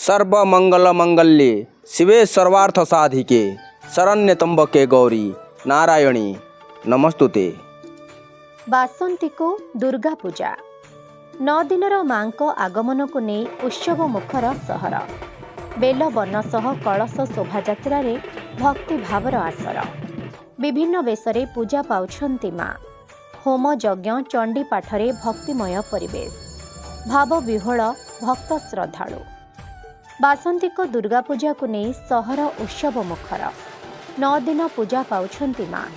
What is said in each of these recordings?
सर्वमंगल मंगल्ये शिवे सर्वार्थ साधिके शरण्य त्र्यंबके गौरी नारायणी नमस्तुते। बासंती को दुर्गा पूजा 9 दिनर मां को आगमन को नहीं उत्सव मुखर सहर बेल बन सह कलश शोभायात्रा भक्ति भावर आसर विभिन्न बेशरे पूजा पाउछंती मां। होम यज्ञ चंडी पाठरे भक्तिमय परिवेश भाव विह्वल भक्त श्रद्धालु। बासंती को दुर्गा पूजा को नहीं सहर उत्सव मुखर 9 दिन पूजा पाउछंती मां।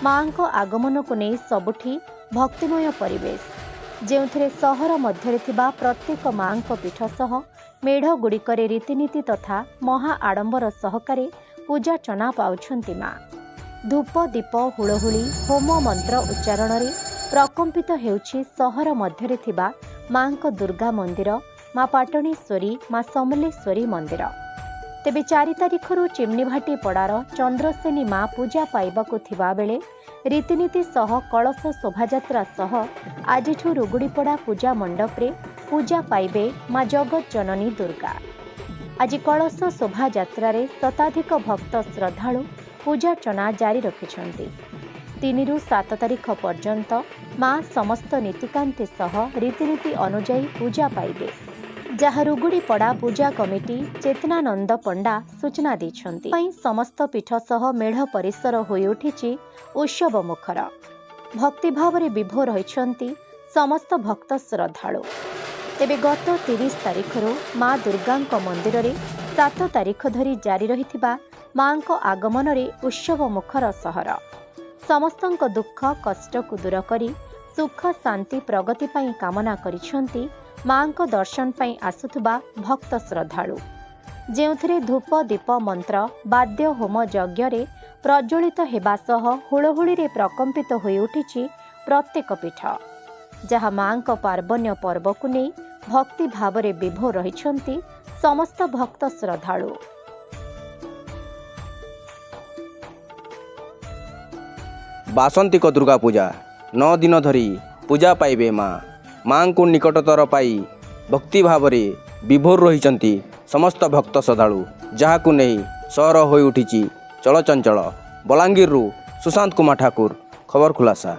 मां को आगमन को नहीं सबुठी भक्तिमय परिवेश जेउथिरे सहर मध्यरे थिबा प्रत्येक मां को पीठ सह मेढ़ गुड़िकरे रीतिनीति तथा महा आडंबर सहकारे पूजार्चना पाउछंती मां। धूप दीप हुलहुली होम मंत्र उच्चारण प्रकंपित हेउछि सहर मध्यरे थिबा मां को दुर्गा मंदिर मां पाटणेश्वरी मां समलेश्वरी मंदिर। तेबे 4 तारिखरु चिमनीभाटी पड़ार चंद्रसेनी मां पूजा पाइबाकु थिबा बेले रीतिनीति सह कलश शोभायात्रा सह आजिठु रुगुड़ीपड़ा पूजा मंडपरे पूजा पाइबे मां जगत जननी दुर्गा। आज कलश शोभायात्रा शताधिक भक्त श्रद्धालु पूजार्चना जारी रखिछंती। 3 ରୁ 7 तारिख पर्यंत मां समस्त नीतिकांति सह रीतिनीति अनुଯାयी पूजा पाइबे जहाँ रुगुड़ीपड़ा पूजा कमिटी चेतनानंद पंडा सूचना दैछंती। समस्त पीठ सह मेढ़ परिसर होई उठिछि उत्सव मुखर भक्ति भावरे विभोर रहिछंती समस्त भक्त श्रद्धालु। तेबे गत 30 तारिखरु मां दुर्गांक मंदिर रे 7 तारिख धरी जारी रहिथिबा मां को आगमन रे उत्सव मुखर सहर समस्तंक दुख कष्ट को दूर करी सुख शांति प्रगति पाई कामना करिछंती मां को दर्शन पाई आसुथुबा भक्त श्रद्धालु। जेउथिरे धूप दीप मंत्र वाद्य होम यज्ञ रे प्रज्वलित हेबा सह हुलहुली रे प्रकंपित होई उठिछि प्रत्येक पीठ जहाँ मां को पार्वण्य पर्व को नहीं भक्ति भावरे विभोर रहिछंती समस्त भक्त श्रद्धालु। बासंती को दुर्गा पूजा 9 दिन धरी पूजा पाइबे मां को निकटतर पाई भक्ति भावरे विभोर रहिचंती समस्त भक्त श्रद्धालु जहाँ को नहीं सहर होई उठिछि चलचंचल। बलांगीर सुशांत कुमार ठाकुर खबर खुलासा।